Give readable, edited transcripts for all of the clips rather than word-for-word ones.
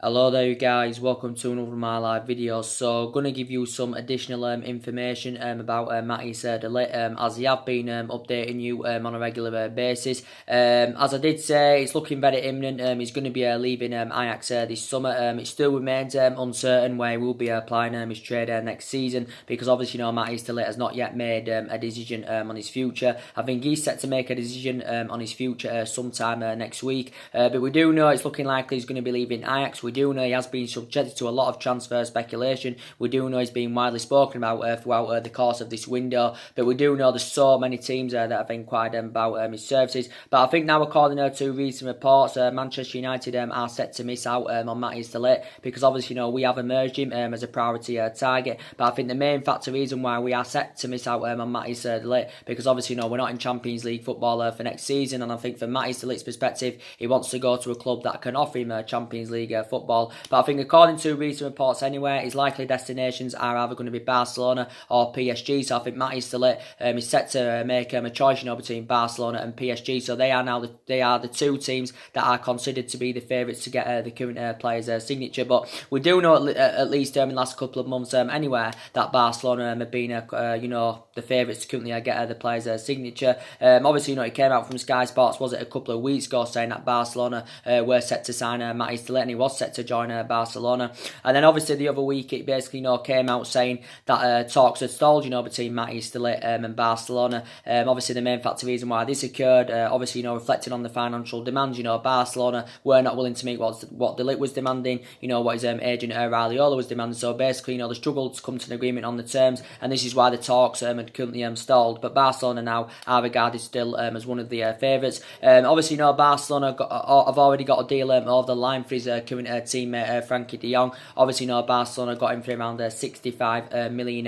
Hello there you guys, welcome to another of my live videos. So going to give you some additional information about Matthijs De Ligt, as he have been updating you on a regular basis. As I did say, it's looking very imminent. He's going to be leaving Ajax this summer. It still remains uncertain where he will be applying his trade next season, because obviously Matthijs De Ligt has not yet made a decision on his future. I think he's set to make a decision on his future sometime next week, but we do know it's looking likely he's going to be leaving Ajax. We do know he has been subjected to a lot of transfer speculation. We do know he's been widely spoken about throughout the course of this window. But we do know there's so many teams that have inquired about his services. But I think now, according to recent reports, Manchester United are set to miss out on Matthijs De Ligt, because obviously we have emerged him as a priority target. But I think the main reason why we are set to miss out on Matthijs De Ligt, because obviously we're not in Champions League football for next season, and I think from Matthijs De Ligt's perspective, he wants to go to a club that can offer him Champions League football. But I think according to recent reports anyway, his likely destinations are either going to be Barcelona or PSG. So I think Matthijs De Ligt is set to make a choice between Barcelona and PSG. So they are the two teams that are considered to be the favourites to get the current player's signature. But we do know at least in the last couple of months anyway that Barcelona have been the favourites to currently get the player's signature. Obviously it came out from Sky Sports, was it a couple of weeks ago, saying that Barcelona were set to sign Matthijs De Ligt, and he was set to join Barcelona. And then obviously the other week it basically came out saying that talks had stalled between Matthijs De Ligt and Barcelona. Obviously the main reason why this occurred, obviously reflecting on the financial demands. Barcelona were not willing to meet what De Ligt was demanding, what his agent Raiola was demanding. So basically they struggled to come to an agreement on the terms, and this is why the talks had currently stalled. But Barcelona now are regarded still as one of the favourites. Obviously Barcelona have already got a deal over the line for his current teammate Frankie De Jong. Obviously Barcelona got him for around £65 million.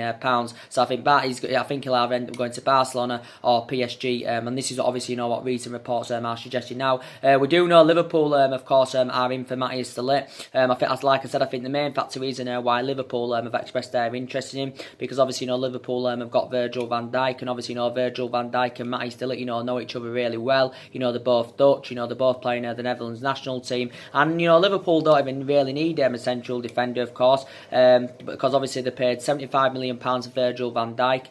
So I think he'll either end up going to Barcelona or PSG, and this is obviously what recent reports are suggesting now. We do know Liverpool of course are in for Matthijs De Ligt. I think, as like I said, I think the main reason why Liverpool have expressed their interest in him, because obviously Liverpool have got Virgil van Dijk, and obviously Virgil van Dijk and Matthijs De Ligt know each other really well. They're both Dutch, they're both playing the Netherlands national team, and Liverpool don't even really need a central defender, of course, because obviously they paid £75 million for Virgil van Dijk.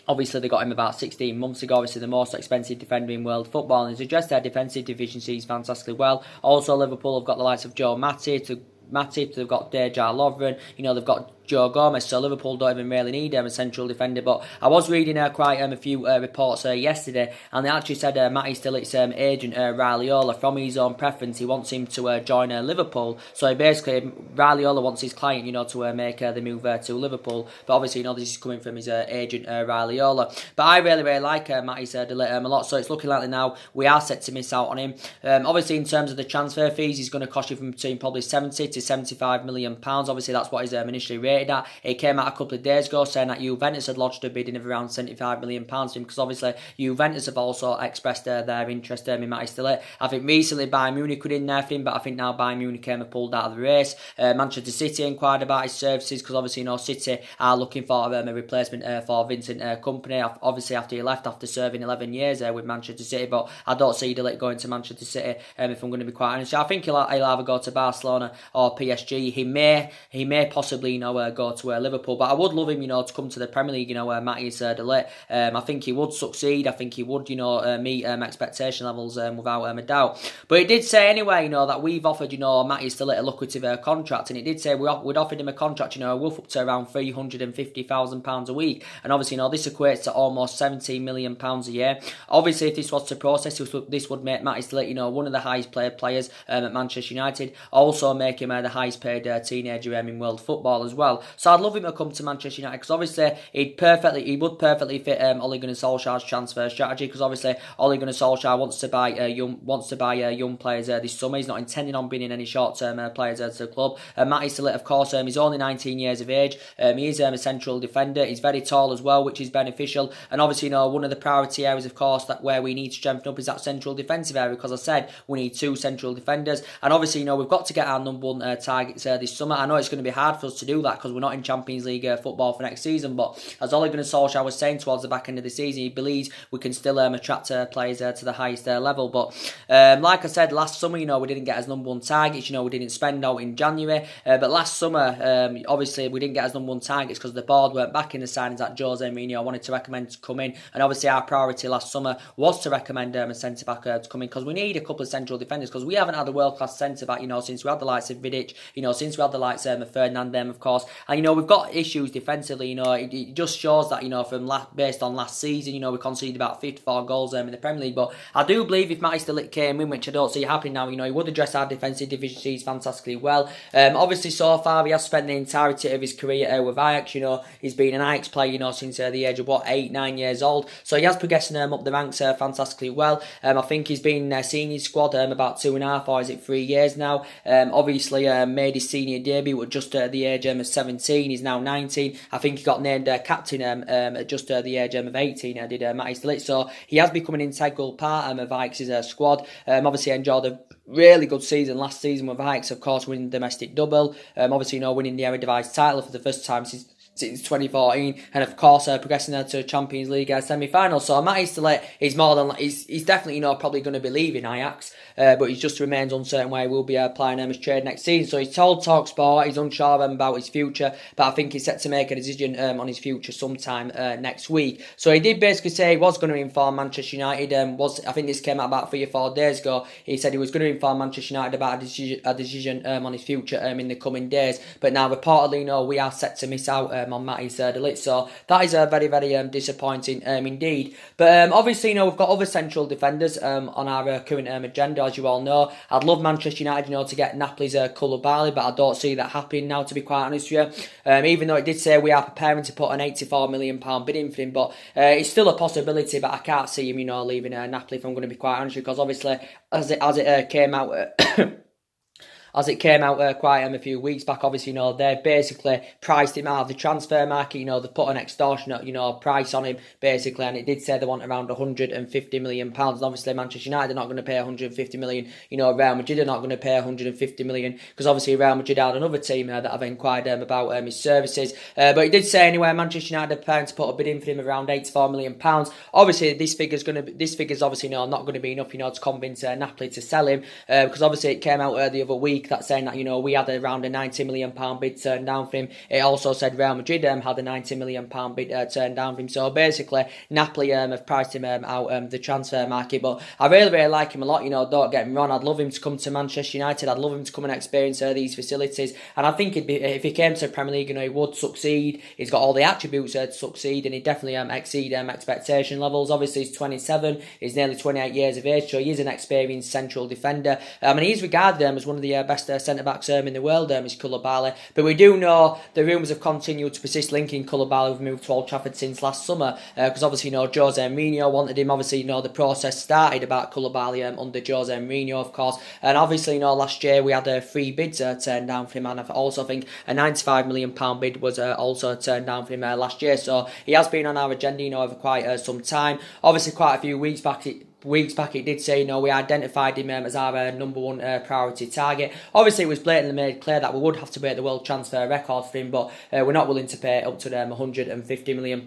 Obviously, they got him about 16 months ago. Obviously, the most expensive defender in world football, and he's addressed their defensive deficiencies fantastically well. Also, Liverpool have got the likes of Joe Matip, they've got Dejan Lovren, they've got Joe Gomez, so Liverpool don't even really need a central defender. But I was reading quite a few reports yesterday, and they actually said Matthijs De Ligt's agent Raiola, from his own preference, he wants him to join Liverpool. So basically Raiola wants his client to make the move to Liverpool, but obviously this is coming from his agent Raiola. But I really like Matthijs De Ligt a lot, so it's looking likely now we are set to miss out on him. Obviously in terms of the transfer fees, he's going to cost you from between probably 70 to £75 million. Obviously that's what he's initially rated at. It came out a couple of days ago saying that Juventus had lodged a bidding of around £75 million for him, because obviously Juventus have also expressed their interest in Matthijs De Ligt. I think recently Bayern Munich were in there for him, but I think now Bayern Munich came and pulled out of the race. Manchester City inquired about his services, because obviously City are looking for a replacement for Vincent Kompany, obviously after he left after serving 11 years with Manchester City. But I don't see De Ligt going to Manchester City, if I'm going to be quite honest. So I think he'll either go to Barcelona or PSG. He may possibly go to Liverpool, but I would love him to come to the Premier League. Matthijs De Ligt, I think he would succeed. I think he would meet expectation levels without a doubt. But it did say anyway that we've offered Matthijs De Ligt a lucrative contract, and it did say we'd offered him a contract worth up to around £350,000 a week, and obviously this equates to almost £17 million a year. Obviously if this was to process, this would make Matthijs De Ligt one of the highest paid players at Manchester United, also make him the highest paid teenager in world football as well. So I'd love him to come to Manchester United, because obviously he would perfectly fit Ole Gunnar Solskjaer's transfer strategy, because obviously Ole Gunnar Solskjaer wants to buy young players this summer. He's not intending on bringing any short-term players to the club. Matthijs De Ligt, of course, he's only 19 years of age. He is a central defender. He's very tall as well, which is beneficial. And obviously, one of the priority areas, of course, that where we need to strengthen up is that central defensive area, because I said we need two central defenders. And obviously, we've got to get our number one targets this summer. I know it's going to be hard for us to do that, because we're not in Champions League football for next season. But as Ole Gunnar Solskjaer was saying towards the back end of the season, he believes we can still attract players to the highest level. But like I said, last summer, we didn't get as number one targets. We didn't spend out in January. But last summer, obviously, we didn't get as number one targets because the board weren't backing the signings that Jose Mourinho wanted to recommend to come in. And obviously, our priority last summer was to recommend a centre-back to come in because we need a couple of central defenders because we haven't had a world-class centre-back, since we had the likes of Vidic, since we had the likes of Ferdinand, of course. And, we've got issues defensively, it just shows that, based on last season, we conceded about 54 goals in the Premier League. But I do believe if Matty De.Ligt came in, which I don't see happening now, he would address our defensive deficiencies fantastically well. Obviously, so far, he has spent the entirety of his career with Ajax. He's been an Ajax player, since the age of 8-9 years old. So he has progressed up the ranks fantastically well. I think he's been senior squad about 2.5 or is it 3 years now. Obviously, made his senior debut at just the age of 17. He's now 19. I think he got named captain at just the age of 18. Did Matty De.Ligt. So he has become an integral part of Ajax's squad. Obviously, enjoyed a really good season last season with Ajax, of course, winning the domestic double. Obviously, winning the Eredivisie title for the first time since 2014, and of course progressing to the Champions League semi-final. So Matty De.Ligt is more than he's definitely probably going to be leaving Ajax, but he just remains uncertain where he will be applying his trade next season. So he's told TalkSport he's unsure about his future, but I think he's set to make a decision on his future sometime next week. So he did basically say he was going to inform Manchester United. I think this came out about 3 or 4 days ago. He said he was going to inform Manchester United about a decision on his future in the coming days. But now reportedly, we are set to miss out on Matty De.Ligt. So that is very, very disappointing indeed. But obviously, we've got other central defenders on our current agenda, as you all know. I'd love Manchester United, to get Napoli's Koulibaly, but I don't see that happening now, to be quite honest with you. Even though it did say we are preparing to put an £84 million bid in for him, but it's still a possibility, but I can't see him, leaving Napoli, if I'm going to be quite honest with you, because obviously, as it came out... As it came out quite a few weeks back, obviously, they basically priced him out of the transfer market. They put an extortionate, price on him, basically, and it did say they want around £150 million. And obviously, Manchester United are not going to pay £150 million. Real Madrid are not going to pay £150 million because obviously Real Madrid had another team that have inquired about his services. But he did say anyway, Manchester United are planning to put a bid in for him around £84 million. Obviously, this figure's obviously not going to be enough, to convince Napoli to sell him because obviously it came out the other week that saying that we had around a £90 million bid turned down for him. It also said Real Madrid had a £90 million bid turned down for him. So basically, Napoli have priced him out the transfer market. But I really, really like him a lot. Don't get me wrong. I'd love him to come to Manchester United. I'd love him to come and experience these facilities. And I think if he came to the Premier League, he would succeed. He's got all the attributes to succeed, and he'd definitely exceed expectation levels. Obviously, he's 27. He's nearly 28 years of age, so he is an experienced central defender. And he's regarded as one of the best centre-backs in the world, is Koulibaly. But we do know the rumours have continued to persist linking Koulibaly with move to Old Trafford since last summer, because obviously, Jose Mourinho wanted him. Obviously, the process started about Koulibaly under Jose Mourinho, of course. And obviously, last year we had 3 bids turned down for him, and I also think a £95 million bid was also turned down for him last year. So he has been on our agenda, over quite some time. Obviously, quite a few weeks back, it did say, we identified him as our number one priority target. Obviously, it was blatantly made clear that we would have to break the world transfer record for him, but we're not willing to pay up to £150 million.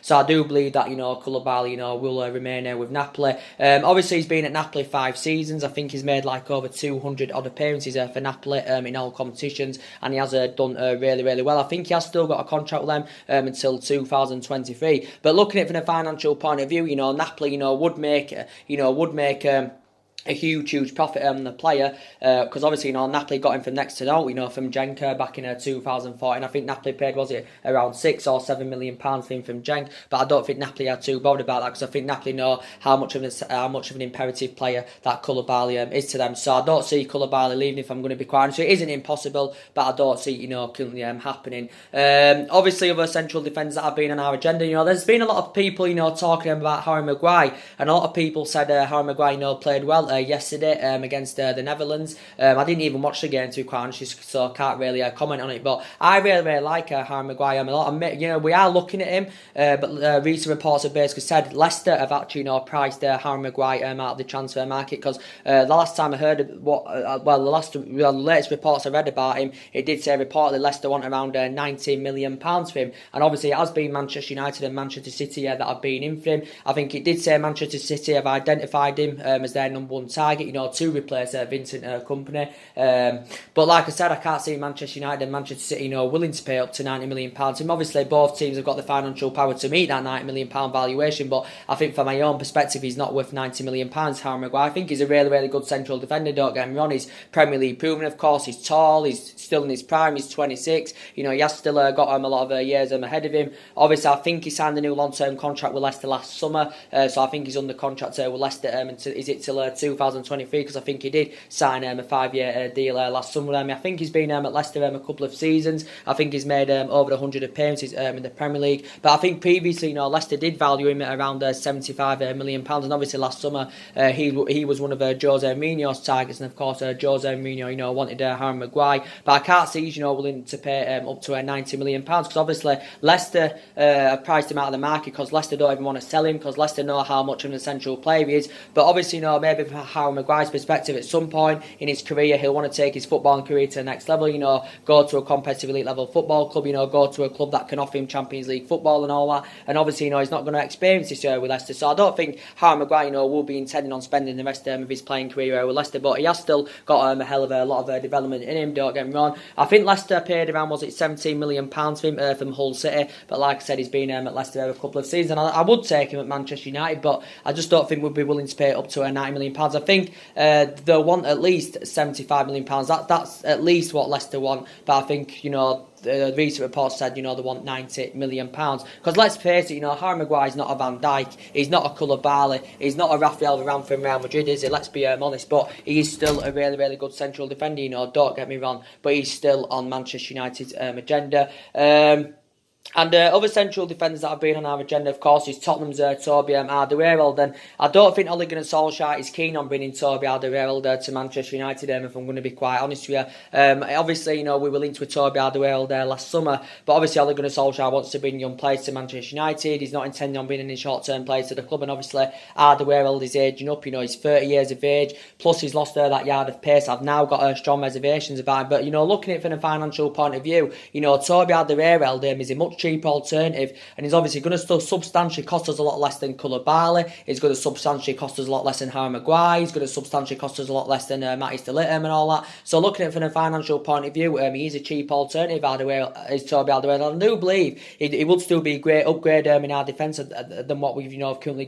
So I do believe that, Koulibaly, will remain with Napoli. Obviously, he's been at Napoli 5 seasons. I think he's made over 200 odd appearances for Napoli in all competitions, and he has done really, really well. I think he has still got a contract with them until 2023. But looking at it from a financial point of view, Napoli, would make a huge profit on the player, because obviously Napoli got him from next to no, from Genk back in 2014. I think Napoli paid, was it around £6 or £7 million for him from Genk, but I don't think Napoli are too bothered about that because I think Napoli know how much of an imperative player that Koulibaly is to them. So I don't see Koulibaly leaving, if I'm going to be quite honest. So it isn't impossible, but I don't see currently happening. Obviously, other central defenders that have been on our agenda, there's been a lot of people talking about Harry Maguire, and a lot of people said Harry Maguire played well yesterday against the Netherlands. I didn't even watch the game, to be quite honest, so I can't really comment on it. But I really like Harry Maguire. We are looking at him, but recent reports have basically said Leicester have actually priced Harry Maguire out of the transfer market, because the last time I heard the latest reports I read about him, it did say reportedly Leicester want around £19 million for him, and obviously it has been Manchester United and Manchester City that have been in for him. I think it did say Manchester City have identified him as their number one target, to replace Vincent Kompany. But like I said, I can't see Manchester United and Manchester City willing to pay up to £90 million. And obviously both teams have got the financial power to meet that £90 million valuation, but I think from my own perspective he's not worth £90 million, Harry Maguire. I think he's a really good central defender, don't get me wrong. He's Premier League proven, of course. He's tall, he's still in his prime, he's 26. He has still got a lot of years ahead of him. Obviously I think he signed a new long-term contract with Leicester last summer, so I think he's under contract with Leicester is it till 2023, because I think he did sign a 5-year deal last summer. I think he's been at Leicester a couple of seasons. I think he's made over 100 appearances in the Premier League, but I think previously Leicester did value him at around £75 million, and obviously last summer he was one of Jose Mourinho's targets, and of course Jose Mourinho wanted Harry Maguire, but I can't see he's willing to pay up to £90 million, because obviously Leicester priced him out of the market, because Leicester don't even want to sell him, because Leicester know how much of an essential player he is. But obviously maybe from Harry Maguire's perspective, at some point in his career he'll want to take his footballing career to the next level, go to a competitive elite level football club, go to a club that can offer him Champions League football and all that, and obviously he's not going to experience this with Leicester, so I don't think Harry Maguire will be intending on spending the rest of his playing career with Leicester, but he has still got a hell of a lot of development in him, don't get me wrong. I think Leicester paid around, was it £17 million for him from Hull City, but like I said, he's been at Leicester a couple of seasons, and I would take him at Manchester United, but I just don't think we'd be willing to pay up to £90 million. I think they'll want at least £75 million. That's at least what Leicester want, but I think the recent reports said they want £90 million, because let's face it, Harry Maguire's not a Van Dijk, he's not a Koulibaly, he's not a Rafael Varane from Real Madrid, is he? Let's be honest, but he is still a really good central defender, don't get me wrong, but he's still on Manchester United's agenda. And other central defenders that have been on our agenda, of course, is Tottenham's Toby Alderweireld. And I don't think Ole Gunnar Solskjaer is keen on bringing Toby Alderweireld to Manchester United, if I'm going to be quite honest with you. Obviously, we were linked with Toby Alderweireld last summer, but obviously Ole Gunnar Solskjaer wants to bring young players to Manchester United. He's not intending on bringing any short-term players to the club, and obviously Alderweireld is aging up. He's 30 years of age, plus he's lost that yard of pace. I've now got strong reservations about him, but looking at it from a financial point of view, Toby Alderweireld is a much cheaper alternative, and he's obviously going to still substantially cost us a lot less than Koulibaly. He's going to substantially cost us a lot less than Harry Maguire. He's going to substantially cost us a lot less than De.Ligt and all that. So looking at it from a financial point of view, he is a cheap alternative. Is Toby Alderweireld. I do believe he would still be a great upgrade in our defence than what we've currently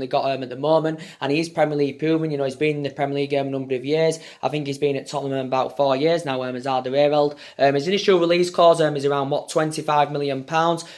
got at the moment. And he is Premier League proven. He's been in the Premier League a number of years. I think he's been at Tottenham about 4 years now. As Alderweireld, his initial release clause is around £25 million.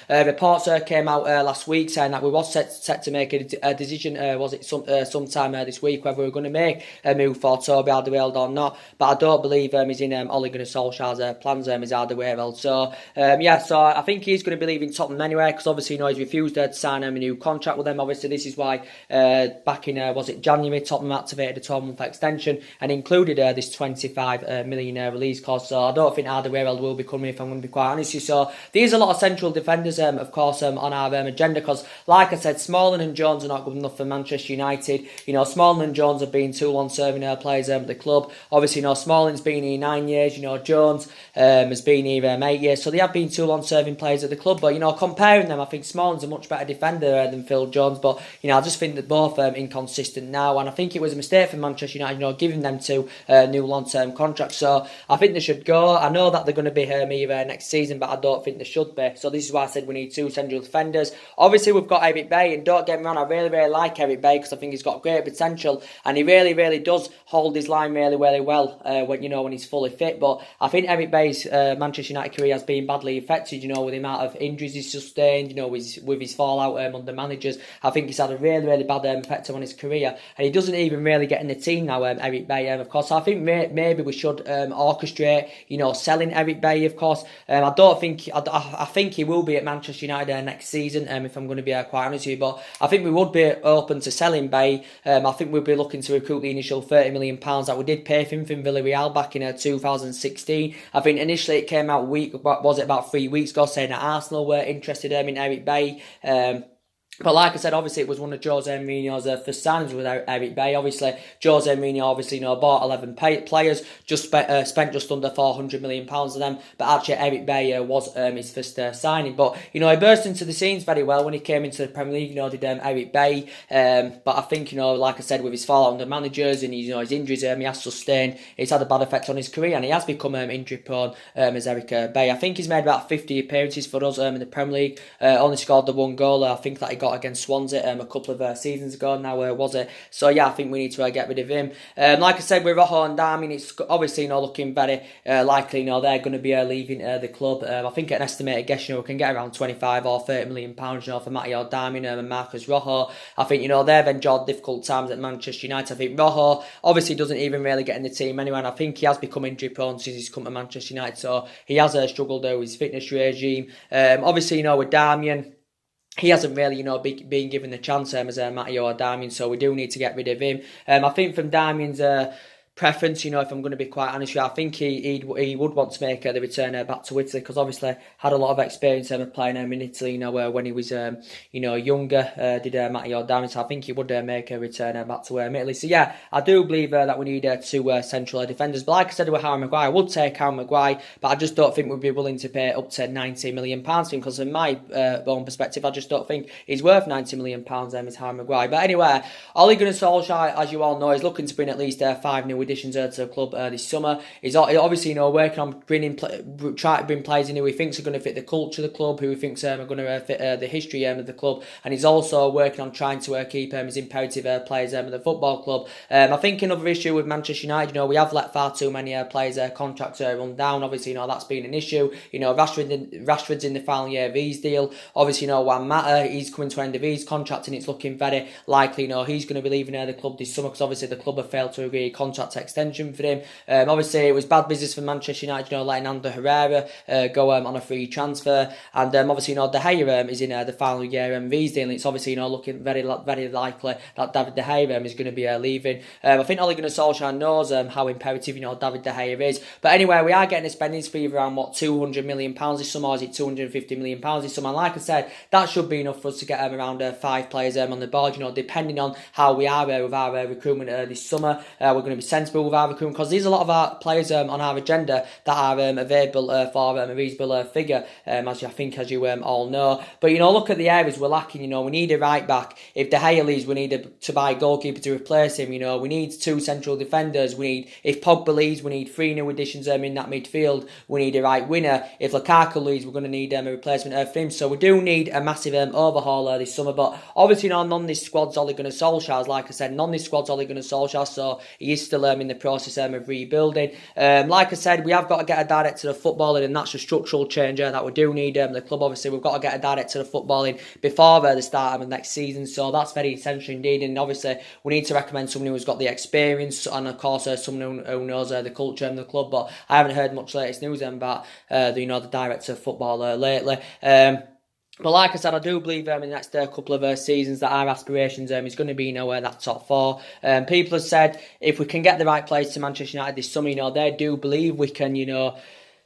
Reports came out last week saying that we was set to make a decision. Was it sometime this week whether we're going to make a move for Toby Alderweireld or not? But I don't believe he's in Ole Gunnar Solskjaer's plans. Is Alderweireld. So so I think he's going to be leaving Tottenham anyway, because obviously he's refused to sign a new contract with them. Obviously this is why back in January, Tottenham activated a 12-month extension and included this £25 million release clause. So I don't think Alderweireld will be coming, if I'm going to be quite honest with you. So these are a lot of central defenders, of course, on our agenda, because like I said, Smalling and Jones are not good enough for Manchester United. Smalling and Jones have been 2 long-serving players at the club. Obviously, Smalling's been here 9 years. Jones has been here 8 years. So they have been 2 long-serving players at the club. But comparing them, I think Smalling's a much better defender than Phil Jones. But I just think that both inconsistent now, and I think it was a mistake for Manchester United, giving them 2 new long-term contracts. So I think they should go. I know that they're going to be here next season, but I don't think they should be. So this is why I said we need 2 central defenders. Obviously, we've got Eric Bailly, and don't get me wrong, I really like Eric Bailly, because I think he's got great potential, and he really does hold his line really well when he's fully fit. But I think Eric Bailly's Manchester United career has been badly affected, with the amount of injuries he's sustained, with his fallout under managers. I think he's had a really bad effect on his career, and he doesn't even really get in the team now, Eric Bailly, of course. So I think maybe we should orchestrate, selling Eric Bailly, of course. I don't think I think he will be at Manchester United next season. If I'm going to be quite honest with you, but I think we would be open to selling Bay. I think we'll be looking to recoup the initial £30 million that we did pay for him from Villarreal back in 2016. I think initially it came out about 3 weeks ago, saying that Arsenal were interested in Eric Bay. But like I said, obviously it was one of Jose Mourinho's first signings with Eric Bay. Obviously, Jose Mourinho bought 11 players, just spent just under £400 million of them. But actually, Eric Bay was his first signing. But he burst into the scenes very well when he came into the Premier League. Did Eric Bay. But I think like I said, with his fall on the managers and his injuries, he has sustained. It's had a bad effect on his career, and he has become injury prone as Eric Bay. I think he's made about 50 appearances for us in the Premier League. Only scored the one goal. I think that he got against Swansea a couple of seasons ago now, was it? So yeah, I think we need to get rid of him. Like I said, with Rojo and Darmian, it's obviously looking very likely they're going to be leaving the club. I think at an estimated guess we can get around 25 or 30 million pounds for Matteo Darmian and Marcus Rojo. I think they've enjoyed difficult times at Manchester United. I think Rojo obviously doesn't even really get in the team anyway, and I think he has become injury prone since he's come to Manchester United, so he has struggled with his fitness regime. Obviously with Darmian, he hasn't really, been given the chance as Matteo Darmian, so we do need to get rid of him. I think from Darmian's preference, if I'm going to be quite honest with you, I think he would want to make the return back to Italy, because obviously had a lot of experience playing in Italy, when he was younger, did Matteo Darmian, so I think he would make a return back to Italy. So yeah, I do believe that we need two central defenders, but like I said with Harry Maguire, I would take Harry Maguire, but I just don't think we'd be willing to pay up to £90 million for him, because from my own perspective, I just don't think he's worth £90 million as Harry Maguire. But anyway, Ole Gunnar Solskjaer, as you all know, is looking to bring at least 5 new additions to the club this summer. He's obviously working on trying to bring players in who he thinks are going to fit the culture of the club, who he thinks are going to fit the history of the club, and he's also working on trying to keep his imperative players of the football club. I think another issue with Manchester United, we have let far too many players' contracts run down. Obviously, that's been an issue. Rashford's in the final year of his deal. Obviously, Juan Mata, he's coming to the end of his contract, and it's looking very likely, he's going to be leaving the club this summer, because obviously the club have failed to agree a contract extension for him. Obviously, it was bad business for Manchester United, letting Ander Herrera go on a free transfer, and obviously, De Gea is in the final year of his deal, and it's obviously, looking very likely that David De Gea is going to be leaving. I think Ole Gunnar Solskjaer knows how imperative, David De Gea is. But anyway, we are getting a spending spree of around, £200 million this summer, or is it £250 million this summer? And like I said, that should be enough for us to get around 5 players on the board, depending on how we are with our recruitment this summer. We're going to be sensible with our recruitment, because there's a lot of our players on our agenda that are available for a reasonable figure, as you all know. But, look at the areas we're lacking. We need a right back. If De Gea leaves, we need to buy a goalkeeper to replace him. We need 2 central defenders. If Pogba leaves, we need 3 new additions in that midfield. We need a right winger. If Lukaku leaves, we're going to need a replacement for him. So we do need a massive overhaul this summer. But obviously, none of this squad's Ole Gunnar Solskjaer's. Like I said, none of this squad's Ole Gunnar Solskjaer, so he is still in the process of rebuilding. Like I said, we have got to get a director of footballing, and that's a structural change that we do need. The club, obviously, we've got to get a director of footballing before the start of the next season, so that's very essential indeed. And obviously, we need to recommend someone who's got the experience, and of course, someone who knows the culture of the club. But I haven't heard much latest news about the director of football lately. But like I said, I do believe in the next couple of seasons that our aspirations is going to be that top 4. People have said if we can get the right players to Manchester United this summer, they do believe we can,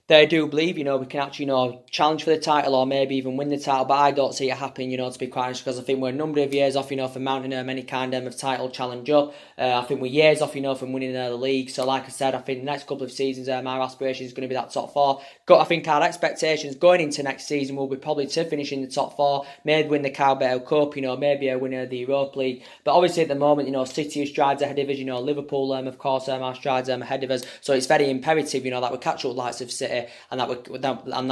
they do believe, we can actually, challenge for the title or maybe even win the title, but I don't see it happening, to be quite honest, because I think we're a number of years off, from mounting any kind of title challenge up. I think we're years off, from winning the league. So like I said, I think the next couple of seasons, our aspiration is going to be that top 4. I think our expectations going into next season will be probably to finish in the top 4, maybe win the Carabao Cup, maybe win the Europa League. But obviously at the moment, City are strides ahead of us, Liverpool, of course, are strides ahead of us. So it's very imperative, that we catch up with the likes of City, and that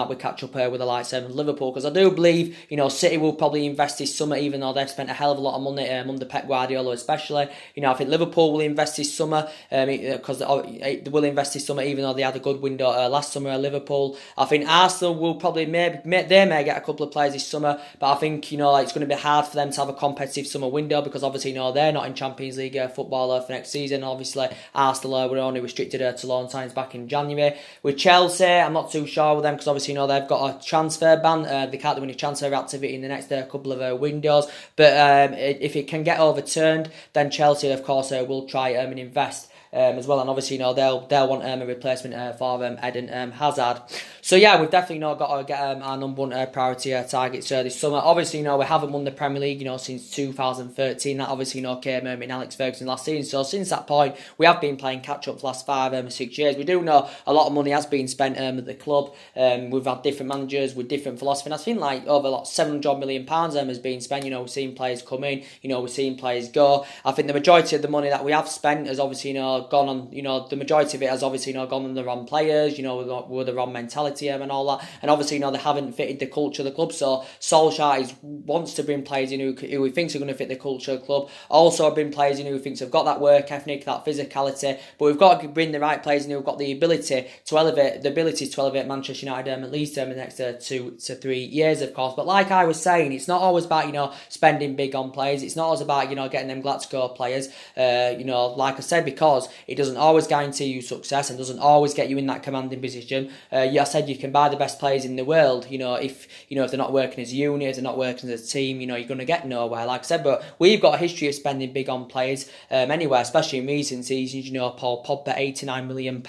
we catch up with the likes of Liverpool, because I do believe City will probably invest this summer, even though they've spent a hell of a lot of money under Pep Guardiola especially. I think Liverpool will invest this summer, because they will invest this summer, even though they had a good window last summer at Liverpool. I think Arsenal will probably may get a couple of players this summer, but I think it's going to be hard for them to have a competitive summer window, because obviously they're not in Champions League football for next season. Obviously Arsenal were only restricted to loan signs back in January. With Chelsea, may. I'm not too sure with them because obviously, they've got a transfer ban. They can't do any transfer activity in the next couple of windows. But if it can get overturned, then Chelsea, of course, will try and invest as well, and obviously they'll want a replacement for Eden Hazard. So yeah, we've definitely got to get our number one priority targets this summer. Obviously we haven't won the Premier League since 2013. That obviously came in Alex Ferguson last season. So since that point we have been playing catch up for the last 5 or 6 years. We do know a lot of money has been spent at the club. We've had different managers with different philosophy, and I think like over £700 million has been spent. We've seen players come in, we've seen players go. I think the majority of the money that we have spent has obviously gone on, the majority of it has obviously gone on the wrong players, with the wrong mentality and all that, and obviously they haven't fitted the culture of the club. So Solskjaer wants to bring players who he thinks are going to fit the culture of the club. Also bring players who he thinks have got that work ethic, that physicality, but we've got to bring the right players who've got the ability to elevate Manchester United at least in the next 2 to 3 years, of course. But like I was saying, it's not always about spending big on players. It's not always about getting them Glasgow players. Like I said, because it doesn't always guarantee you success and doesn't always get you in that commanding position. I said you can buy the best players in the world. If they're not working as a unit, if they're not working as a team, you're going to get nowhere. Like I said, but we've got a history of spending big on players anyway, especially in recent seasons. Paul Pogba, £89 million.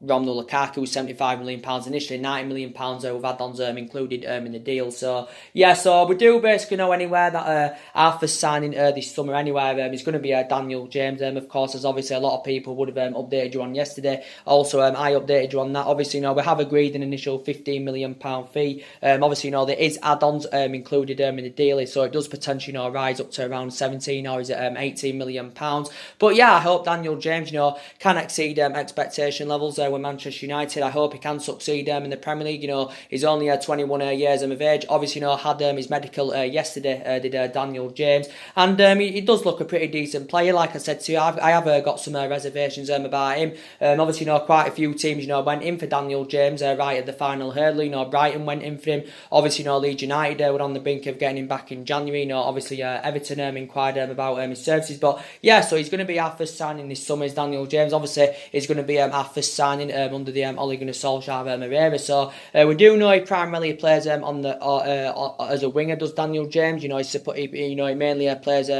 Romelu Lukaku was £75 million initially, £90 million with add-ons included in the deal. So yeah, so we do basically know anywhere that our first signing this summer anyway is going to be Daniel James. Of course, as obviously a lot of people would have updated you on yesterday. Also, I updated you on that. Obviously, we have agreed an initial £15 million fee. Obviously, there is add-ons included in the deal, so it does potentially rise up to around 17 or is it £18 million. But yeah, I hope Daniel James can exceed expectation levels with Manchester United. I hope he can succeed in the Premier League. He's only 21 years of age. Obviously, had his medical yesterday, did Daniel James, and he does look a pretty decent player. Like I said to you, I have got some reservations about him. Obviously, quite a few teams went in for Daniel James right at the final hurdle. Brighton went in for him. Obviously, Leeds United were on the brink of getting him back in January. Obviously, Everton inquired about his services. But yeah, so he's going to be our first signing this summer. Is Daniel James. Obviously, he's going to be our first signing under the Ole Gunnar Solskjaer era. So we do know he primarily plays on the as a winger. Does Daniel James? He mainly plays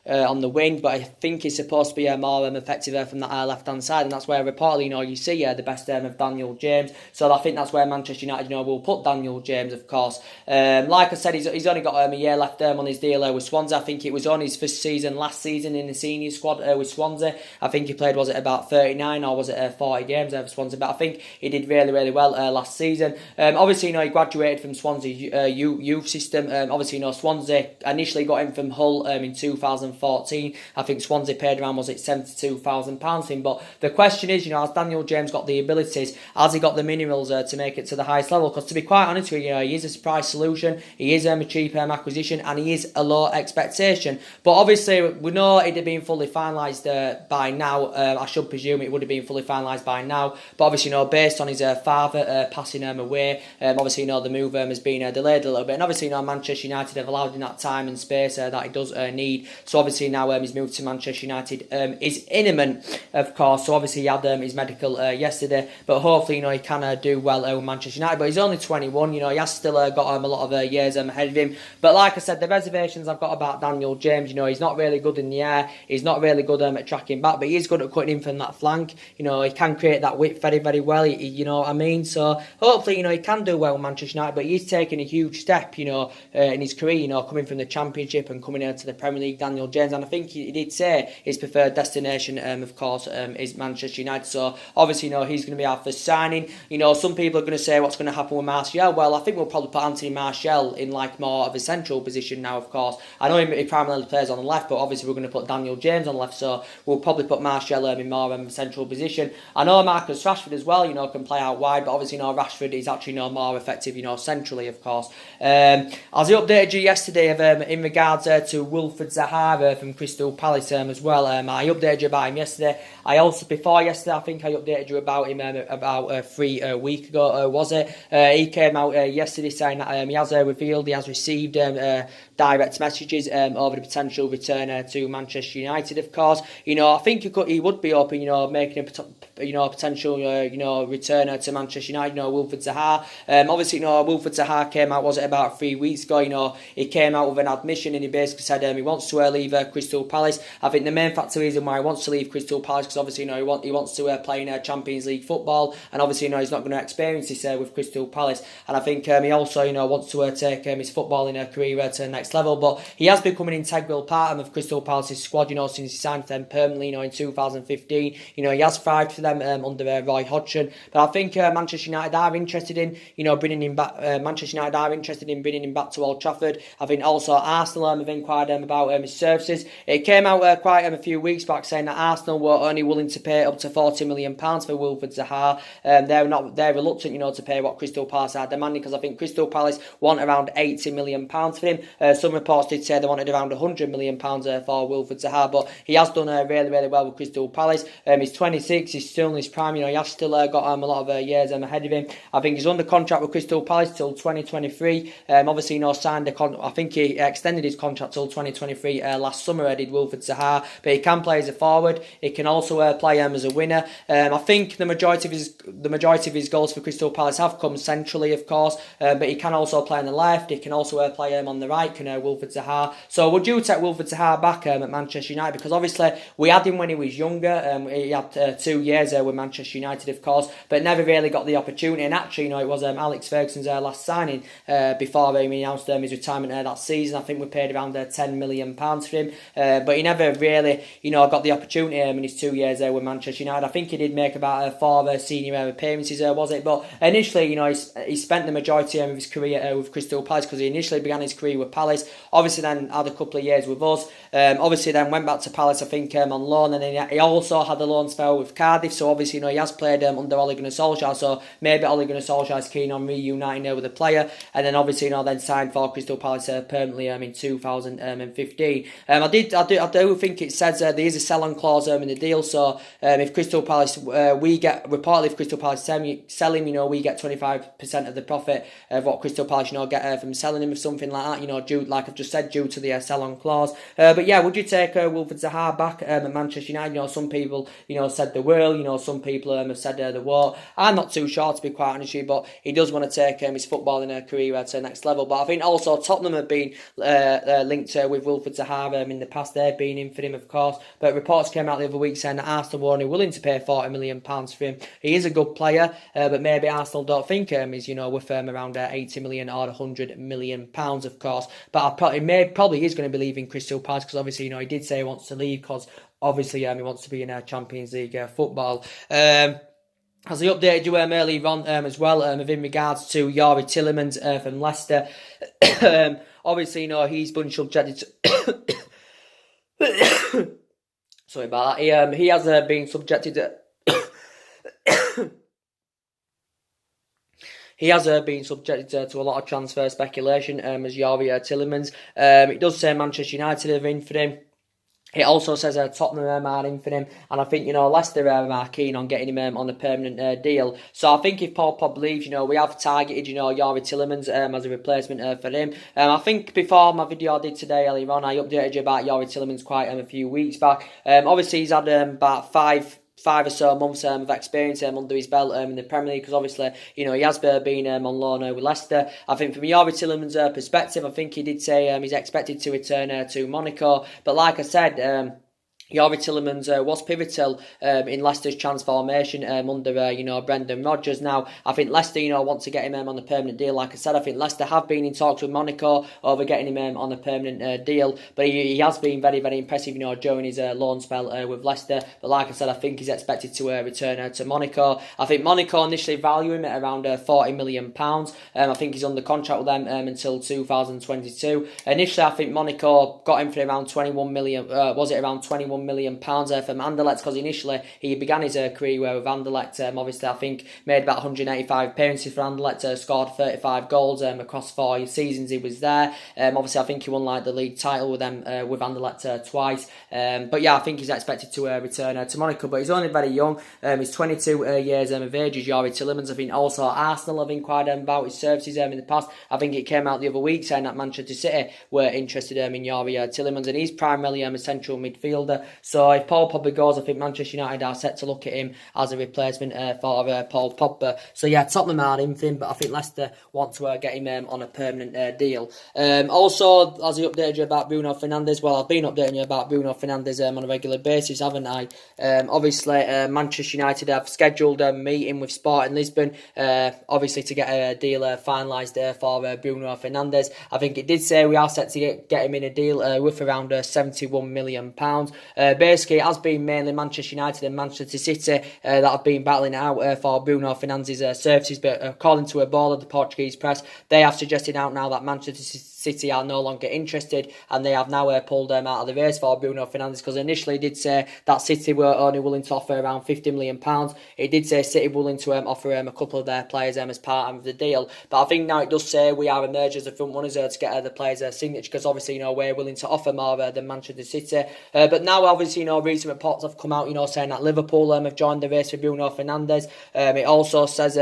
on the wing, but I think he's supposed to be more effective from that left-hand side, and that's where reportedly you see the best of Daniel James. So I think that's where Manchester United will put Daniel James, of course. Like I said, he's only got a year left on his deal with Swansea. I think it was on his first season last season in the senior squad with Swansea. I think he played, was it about 39 or was it 40 games for Swansea, but I think he did really, really well last season. Obviously, he graduated from Swansea youth system. Obviously, Swansea initially got him from Hull in 2014. I think Swansea paid around, was it £72,000 for him. But the question is, has Daniel James got the abilities? Has he got the minerals to make it to the highest level? Because to be quite honest with you, he is a surprise solution. He is a cheap acquisition, and he is a low expectation. But obviously, we know it had been fully finalised by now. I should presume it would have been fully finalised by now. But obviously, based on his father passing away, obviously, the move has been delayed a little bit. And obviously, Manchester United have allowed him that time and space that he does need. So obviously now his move to Manchester United is imminent, of course. So obviously he had his medical yesterday, but hopefully he can do well with Manchester United. But he's only 21. He has still got a lot of years ahead of him. But like I said, the reservations I've got about Daniel James, he's not really good in the air. He's not really good at tracking back, but he is good at cutting in from that flank. He can create that width very, very well. You know what I mean? So hopefully he can do well with Manchester United. But he's taking a huge step, in his career. Coming from the Championship and coming into the Premier League, Daniel James, and I think he did say his preferred destination, of course, is Manchester United. So obviously, he's going to be our first signing. Some people are going to say what's going to happen with Martial. Well, I think we'll probably put Anthony Martial in more of a central position now, of course. I know he primarily plays on the left, but obviously we're going to put Daniel James on the left, so we'll probably put Martial in more of a central position. I know Marcus Rashford as well, can play out wide, but obviously, Rashford is actually more effective, centrally, of course. As I updated you yesterday in regards to Wilfred Zaha from Crystal Palace as well. I updated you about him yesterday. I also, before yesterday, I think I updated you about him about 3 weeks ago, was it? He came out yesterday saying that he has revealed he has received direct messages over the potential return to Manchester United, of course. I think he would be open, making potential returner to Manchester United. Wilfred Zaha. Obviously, Wilfred Zaha came out, was it about 3 weeks ago? He came out with an admission and he basically said he wants to leave Crystal Palace. I think the main factor reason why he wants to leave Crystal Palace because obviously he wants to play in Champions League football, and obviously he's not going to experience this with Crystal Palace. And I think he also wants to take his footballing career to the next level. But he has become an integral part of Crystal Palace's squad. Since he signed for them permanently, in 2015. He has thrived for them under Roy Hodgson. But I think Manchester United are interested in bringing him back. Manchester United are interested in bringing him back to Old Trafford. I think also Arsenal have inquired about his services. It came out quite a few weeks back saying that Arsenal were only willing to pay up to £40 million for Wilfred Zaha. They're reluctant, to pay what Crystal Palace are demanding, because I think Crystal Palace want around £80 million for him. Some reports did say they wanted around £100 million for Wilfred Zaha, but he has done really, really well with Crystal Palace. He's 26, he's still in his prime. He has still got a lot of years ahead of him. I think he's under contract with Crystal Palace till 2023. Obviously, signed I think he extended his contract till 2023 last summer. Did Wilfred Zaha, but he can play as a forward. He can also play as a winger. I think the majority of his goals for Crystal Palace have come centrally, of course, but he can also play on the left. He can also play on the right. Wilfred Zaha. So would you take Wilfred Zaha back at Manchester United? Because obviously we had him when he was younger. He had 2 years with Manchester United, of course, but never really got the opportunity. And actually, it was Alex Ferguson's last signing before he announced his retirement that season. I think we paid around £10 million for him, but he never really, got the opportunity in his 2 years with Manchester United. I think he did make about 4 senior appearances, was it? But initially, he spent the majority of his career with Crystal Palace, because he initially began his career with Palace. Obviously, then had a couple of years with us. Obviously, then went back to Palace, I think, on loan, and then he also had a loan spell with Cardiff. So obviously, he has played under Ole Gunnar Solskjaer. So maybe Ole Gunnar Solskjaer is keen on reuniting with the player, and then obviously, then signed for Crystal Palace permanently in 2015. I do think it says there is a sell-on clause in the deal. So if Crystal Palace, if Crystal Palace sell him, we get 25% of the profit of what Crystal Palace get from selling him, or something like that. Due, like I've just said, due to the sell-on clause. But yeah, would you take Wilfred Zaha back at Manchester United? Some people, said they will. Some people have said they won't. I'm not too sure, to be quite honest with you, but he does want to take his footballing career to the next level. But I think also Tottenham have been linked with Wilfred Zaha in the past. They've been in for him, of course. But reports came out the other week saying that Arsenal were only willing to pay £40 million for him. He is a good player, but maybe Arsenal don't think he's worth around 80 million or 100 million pounds, of course. But probably is going to be leaving Crystal Palace, because obviously he did say he wants to leave because obviously he wants to be in Champions League football. As I updated you earlier on as well, in regards to Youri Tielemans from Leicester, obviously he's been subjected to sorry about that. He has been subjected to He has been subjected to a lot of transfer speculation as Youri Tielemans. It does say Manchester United are in for him. It also says Tottenham are in for him, and I think Leicester are keen on getting him on a permanent deal. So I think if Paul Pogba leaves, we have targeted Youri Tielemans as a replacement for him. I think before my video I did today earlier on, I updated you about Youri Tielemans quite a few weeks back. Obviously he's had about five or so months of experience under his belt in the Premier League, because obviously he has been on loan with Leicester. I think from Youri Tielemans' perspective, I think he did say he's expected to return to Monaco, but like I said, Youri Tielemans was pivotal in Leicester's transformation under Brendan Rodgers. Now, I think Leicester want to get him on a permanent deal. Like I said, I think Leicester have been in talks with Monaco over getting him on a permanent deal, but he has been very, very impressive during his loan spell with Leicester. But like I said, I think he's expected to return to Monaco. I think Monaco initially value him at around £40 million. I think he's under contract with them until 2022. Initially, I think Monaco got him for around 21 million. Was it around 21 million pounds from Anderlecht, because initially he began his career with Anderlecht. Obviously, I think made about 185 appearances for Anderlecht, scored 35 goals across 4 seasons he was there. Obviously, I think he won the league title with them with Anderlecht twice. But yeah, I think he's expected to return to Monaco. But he's only very young. He's 22 years of age. Is Youri Tielemans. I think also Arsenal have inquired about his services in the past. I think it came out the other week saying that Manchester City were interested in Youri Tielemans, and he's primarily a central midfielder. So if Paul Pogba goes, I think Manchester United are set to look at him as a replacement for Paul Pogba. So yeah, Tottenham are in for him, but I think Leicester want to get him on a permanent deal. Also, as I updated you about Bruno Fernandes, well, I've been updating you about Bruno Fernandes on a regular basis, haven't I? Obviously, Manchester United have scheduled a meeting with Sporting Lisbon, obviously to get a deal finalised for Bruno Fernandes. I think it did say we are set to get him in a deal worth around £71 million. Basically, it has been mainly Manchester United and Manchester City that have been battling it out for Bruno Fernandes' services, but according to a board of the Portuguese press, they have suggested out now that Manchester City are no longer interested, and they have now pulled them out of the race for Bruno Fernandes, because initially it did say that City were only willing to offer around £50 million. It did say City were willing to offer a couple of their players as part of the deal, but I think now it does say we are emerged as the front runners to get the players' signature, because obviously we're willing to offer more than Manchester City. But now obviously recent reports have come out saying that Liverpool have joined the race for Bruno Fernandes. It also says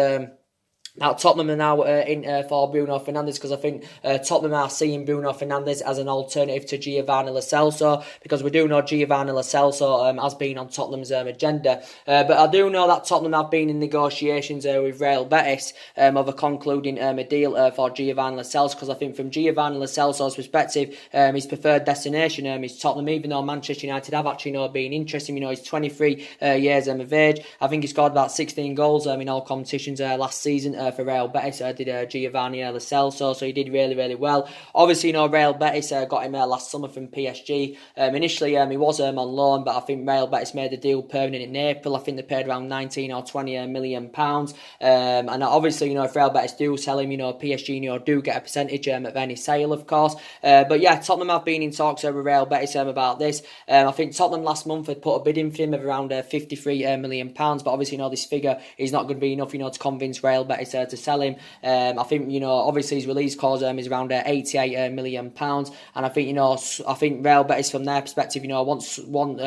now Tottenham are now in for Bruno Fernandes, because I think Tottenham are seeing Bruno Fernandes as an alternative to Giovanni Lo Celso, because we do know Giovanni Lo Celso has been on Tottenham's agenda. But I do know that Tottenham have been in negotiations with Real Betis of concluding a deal for Giovanni Lo Celso, because I think from Giovanni Lo Celso's perspective, his preferred destination is Tottenham, even though Manchester United have actually been interested. He's 23 years of age. I think he scored about 16 goals in all competitions last season for Real Betis. Did Giovanni Lo Celso, so he did really, really well. Obviously, Real Betis got him last summer from PSG. Initially, he was on loan, but I think Real Betis made the deal permanent in April. I think they paid around 19 or 20 million pounds. And obviously, if Real Betis do sell him, PSG, do get a percentage of any sale, of course. But yeah, Tottenham have been in talks with Real Betis about this. I think Tottenham last month had put a bid in for him of around 53 million pounds, but obviously, this figure is not going to be enough, to convince Real Betis to sell him. I think, obviously his release clause is around 88 million pounds, and I think, I think Real Betis from their perspective, want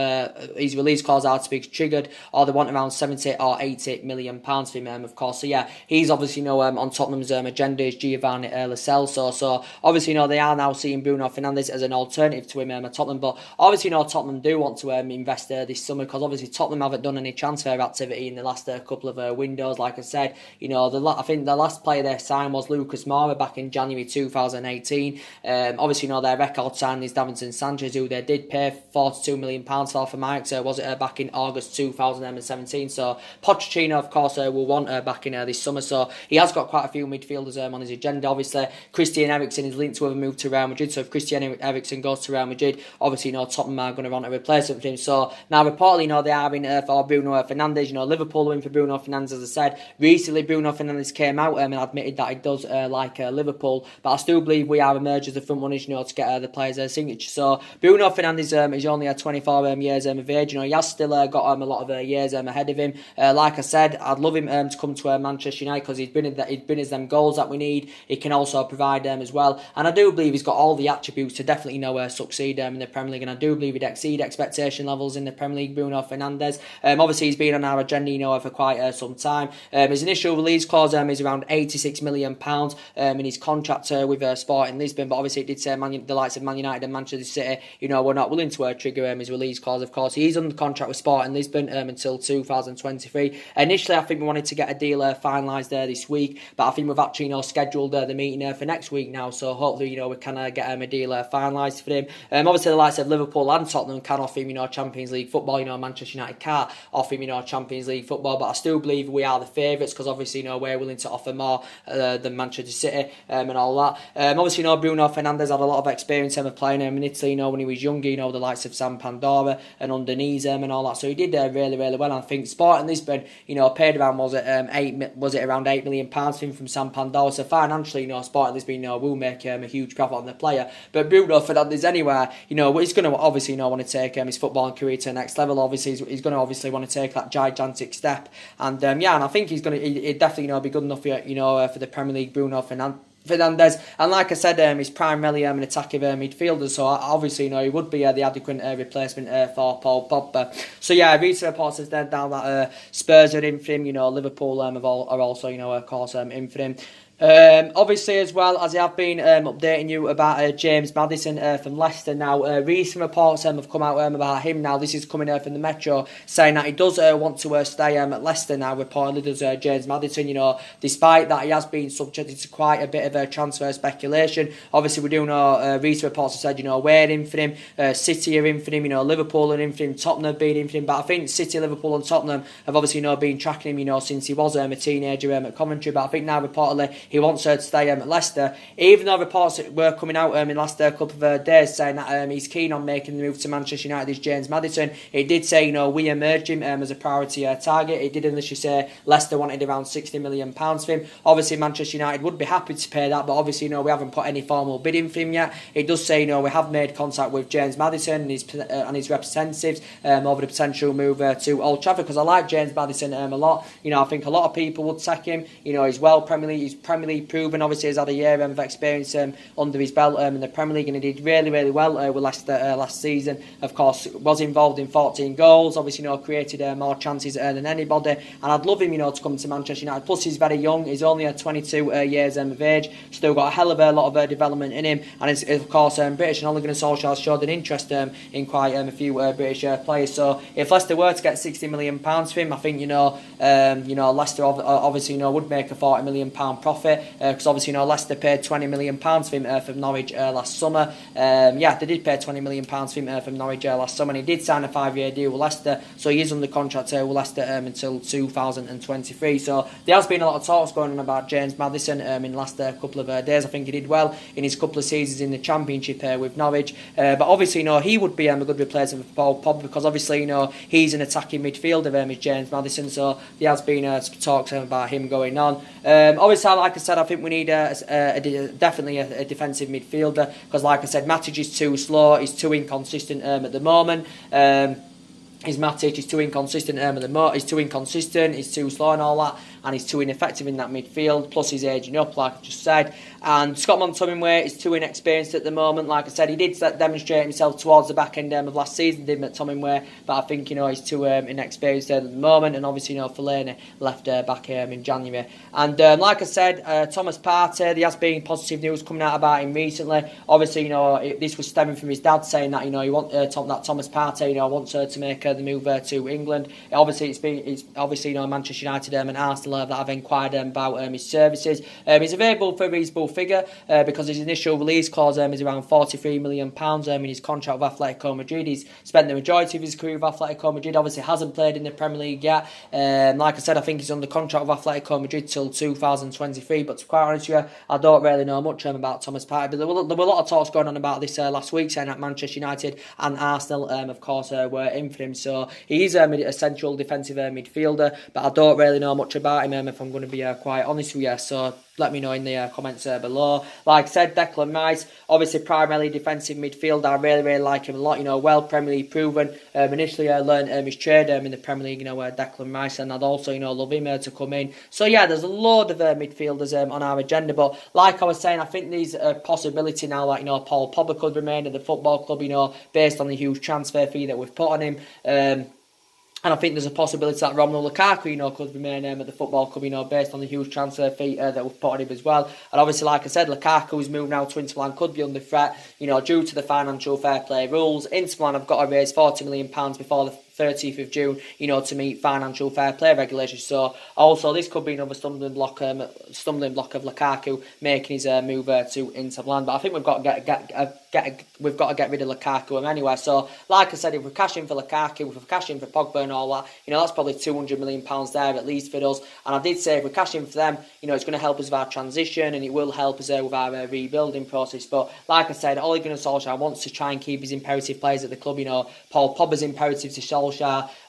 his release clause out to be triggered, or they want around 70 or 80 million pounds for him, of course. So yeah, he's obviously, on Tottenham's agenda is Giovanni Lo Celso. So obviously, they are now seeing Bruno Fernandes as an alternative to him at Tottenham, but obviously, Tottenham do want to invest this summer, because obviously Tottenham haven't done any transfer activity in the last couple of windows. Like I said, I think the last player they signed was Lucas Moura back in January 2018. Obviously, their record signing is Davinson Sanchez, who they did pay £42 million for Mike. So was it back in August 2017? So Pochettino, of course, will want back in this summer. So he has got quite a few midfielders on his agenda. Obviously, Christian Eriksen is linked to a move to Real Madrid. So if Christian Eriksen goes to Real Madrid, obviously, Tottenham are going to want a replacement for him. So now reportedly, they are in for Bruno Fernandes. Liverpool are in for Bruno Fernandes, as I said. Recently, Bruno Fernandes came out and admitted that he does like Liverpool, but I still believe we are emerged as the front runners, to get the players' signature. So Bruno Fernandes is only 24 years of age. He has still got a lot of years ahead of him. Like I said, I'd love him to come to Manchester United, because he's been as them goals that we need. He can also provide them as well, and I do believe he's got all the attributes to definitely succeed in the Premier League, and I do believe he'd exceed expectation levels in the Premier League. Bruno Fernandes. Obviously, he's been on our agenda for quite some time. His initial release clause is around £86 million in his contract with Sporting Lisbon, but obviously it did say the likes of Man United and Manchester City, we're not willing to trigger his release clause. Of course, he's under contract with Sporting Lisbon until 2023. Initially, I think we wanted to get a deal finalised this week, but I think we've actually scheduled the meeting for next week now, so hopefully we can get a deal finalised for him. Obviously, the likes of Liverpool and Tottenham can offer him Champions League football. Manchester United can't offer him Champions League football, but I still believe we are the favourites, because obviously we're willing to offer more than Manchester City and all that. Obviously, Bruno Fernandes had a lot of experience of playing in Italy, when he was younger, the likes of Sam Pandora and Underneath and all that. So he did really, really well. And I think Sporting Lisbon, paid around around £8 million for him from Sam Pandora. So financially, Sporting Lisbon, will make a huge profit on the player. But Bruno Fernandes, anywhere, he's going to obviously want to take his footballing career to the next level. Obviously, he's going to obviously want to take that gigantic step. And and I think he'd definitely be good enough for the Premier League. Bruno Fernandes, and like I said, he's primarily an attacking midfielder, so obviously he would be the adequate replacement for Paul Pogba. So yeah, recent reports has down that Spurs are in for him. Liverpool are also of course in for him. Obviously, as well as I have been updating you about James Maddison from Leicester. Now, recent reports have come out about him. Now, this is coming from the Metro, saying that he does want to stay at Leicester. Now, reportedly does James Maddison. You know, despite that, he has been subjected to quite a bit of transfer speculation. Obviously, we do know recent reports have said, you know, we're in for him, City are in for him, you know, Liverpool are in for him, Tottenham have been in for him. But I think City, Liverpool, and Tottenham have obviously, you know, been tracking him, you know, since he was a teenager at Coventry. But I think now reportedly he wants to stay at Leicester, even though reports were coming out in the last couple of days saying that he's keen on making the move to Manchester United. Is James Maddison. It did say, you know, we emerged him as a priority target. It did initially say Leicester wanted around £60 million for him. Obviously, Manchester United would be happy to pay that, but obviously, you know, we haven't put any formal bidding for him yet. It does say, you know, we have made contact with James Maddison and his representatives over the potential move to Old Trafford, because I like James Maddison a lot. You know, I think a lot of people would take him. You know, he's Premier League proven. Obviously, he's had a year of experience under his belt in the Premier League, and he did really well with Leicester last season. Of course, was involved in 14 goals. Obviously, you know, created more chances than anybody. And I'd love him, you know, to come to Manchester United. Plus, he's very young. He's only 22 years of age. Still got a hell of a lot of development in him. And it's, of course, British and Ole Gunnar Solskjaer showed an interest in quite a few British players. So if Leicester were to get £60 million for him, I think, you know, Leicester obviously, you know, would make a £40 million profit, because obviously, you know, Leicester paid £20 million for him from Norwich last summer. Yeah, they did pay £20 million for him from Norwich last summer, and he did sign a 5-year deal with Leicester, so he is under contract with Leicester until 2023. So there has been a lot of talks going on about James Maddison in the last couple of days. I think he did well in his couple of seasons in the Championship with Norwich, but obviously, you know, he would be a good replacement for Paul Pogba, because obviously, you know, he's an attacking midfielder, is James Maddison, so there has been talks about him going on. Obviously, like I said, I think we need definitely a defensive midfielder, because like I said, Matic is too slow, he's too inconsistent at the moment. His Matic is too inconsistent he's too inconsistent, he's too slow and all that, and he's too ineffective in that midfield, plus he's aging up, like I just said. And Scott McTominay is too inexperienced at the moment. Like I said, he did demonstrate himself towards the back end of last season, did McTominay, but I think, you know, he's too inexperienced at the moment. And obviously, you know, Fellaini left back in January. And like I said, Thomas Partey, there has been positive news coming out about him recently. Obviously, you know, this was stemming from his dad saying that, you know, he wants that Thomas Partey, you know, wants to make the move to England. Obviously, it's obviously, you know, Manchester United and Arsenal that have inquired about his services. He's available for a reasonable figure because his initial release clause is around £43 million in his contract with Atletico Madrid. He's spent the majority of his career with Atletico Madrid. Obviously, hasn't played in the Premier League yet. Like I said, I think he's under contract with Atletico Madrid till 2023. But to be quite honest with you, I don't really know much about Thomas Partey. But there were a lot of talks going on about this last week, saying that Manchester United and Arsenal, of course, were in for him. So he is a central defensive midfielder, but I don't really know much about him, if I'm going to be quite honest with you. So let me know in the comments below. Like I said, Declan Rice, obviously primarily defensive midfielder. I really like him a lot. You know, well Premier League proven. Initially, I learned his trade in the Premier League. You know, Declan Rice, and I'd also, you know, love him to come in. So yeah, there's a load of midfielders on our agenda. But like I was saying, I think there's a possibility now that, you know, Paul Pogba could remain at the football club. You know, based on the huge transfer fee that we've put on him. And I think there's a possibility that Romelu Lukaku, you know, could remain at the football club, you know, based on the huge transfer fee that we've put on him as well. And obviously, like I said, Lukaku's move now to Inter Milan could be under threat, you know, due to the financial fair play rules. Inter Milan have got to raise £40 million before the 30th of June, you know, to meet financial fair play regulations. So also this could be another stumbling block of Lukaku making his move to Inter Milan. But I think we've got to get rid of Lukaku anyway. So like I said, if we're cashing for Lukaku, if we're cashing for Pogba and all that, you know, that's probably £200 million there at least for us. And I did say if we're cashing for them, you know, it's going to help us with our transition and it will help us with our rebuilding process. But like I said, Ole Gunnar Solskjaer wants to try and keep his imperative players at the club. You know, Paul Pogba's imperative to Solskjaer.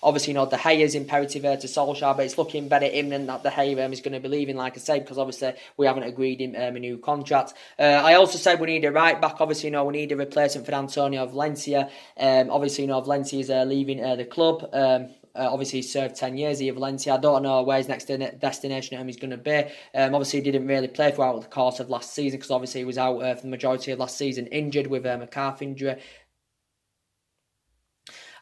Obviously, you know, De Gea's imperative to Solskjaer, but it's looking better imminent that De Gea is going to be leaving, like I said, because obviously we haven't agreed him a new contract. I also said we need a right back. Obviously, you know, we need a replacement for Antonio Valencia. Obviously, you know, Valencia is leaving the club. Obviously, he served 10 years here at Valencia. I don't know where his next destination is going to be. Obviously, he didn't really play throughout the course of last season because obviously he was out for the majority of last season injured with a calf injury.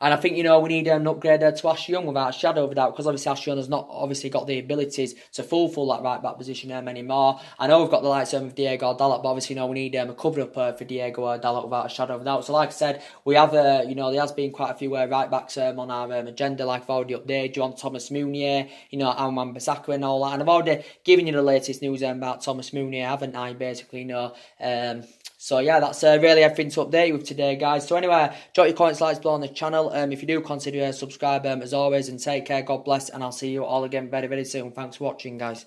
And I think, you know, we need an upgrade to Ash Young without a shadow of a doubt, because obviously Ash Young has not obviously got the abilities to fulfill that right back position anymore. I know we've got the likes of Diego Dalot, but obviously, you know, we need a cover-up for Diego Dalot without a shadow of a doubt. So like I said, we have, you know, there has been quite a few right backs on our agenda, like I've already updated you on Thomas Meunier, you know, Alman Bissaka and all that. And I've already given you the latest news about Thomas Meunier, haven't I, basically, you know. So yeah, that's really everything to update you with today, guys. So anyway, drop your comments, likes below on the channel. If you do, consider subscribe as always, and take care. God bless, and I'll see you all again very, very soon. Thanks for watching, guys.